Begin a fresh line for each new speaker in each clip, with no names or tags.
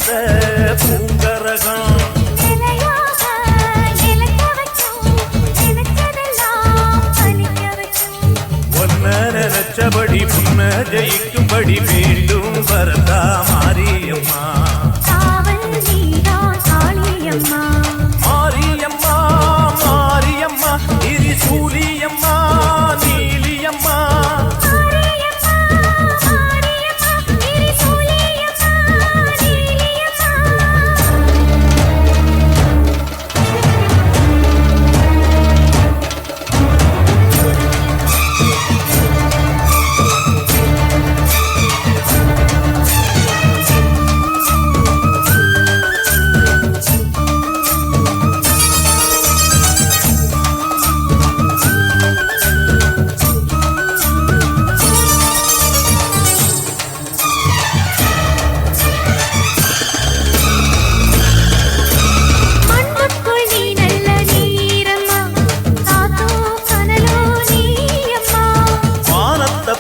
வந்த பூங்கரகம் நினைச்சபடி முன்ன ஜெயிக்கும்படி மீண்டும் வரதா மாரியம்மா மாரியம்மா மாரியம்மா திரிசூலியம்மா நீலியம்மா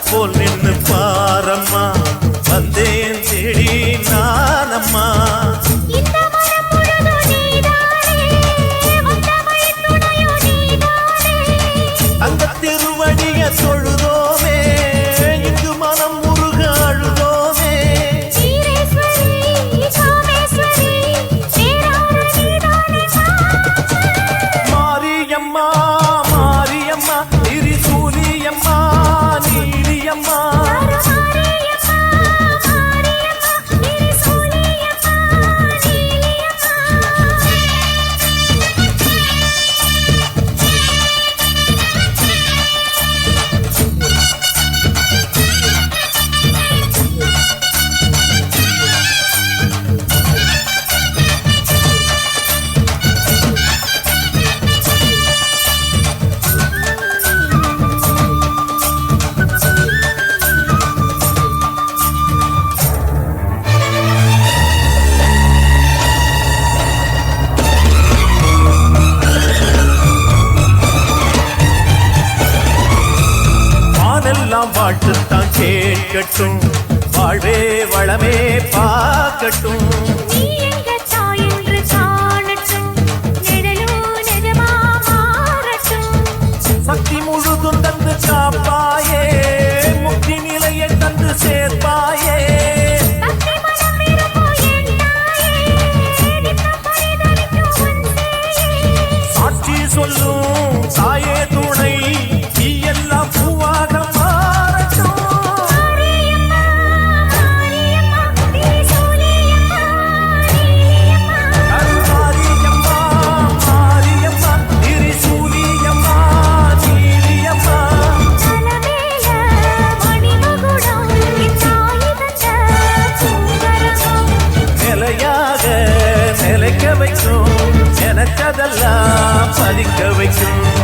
போல் நின்று பாரம்மா வந்தேன் தேடி நானம்மா அந்த திருவடிய தொழுதோமே இங்கு மனம் முருக அழுதோமே மாரியம்மா மாரியம்மா திரிசூலியம்மா நீலியம்மா வாழ்த்துத்தான் கேட்கட்டும் வாழ்வே வளமே பார்க்கட்டும் சக்தி முழுதும் தந்து காப்பாயே முக்தி நிலையை தந்து சேர்ப்பாயே சாட்சி சொல்லும் தாயே துணை நீ எல்லாம் பூவாக நிலைக்க வைக்கும் நினைச்சதெல்லாம் பலிக்க வைக்கும்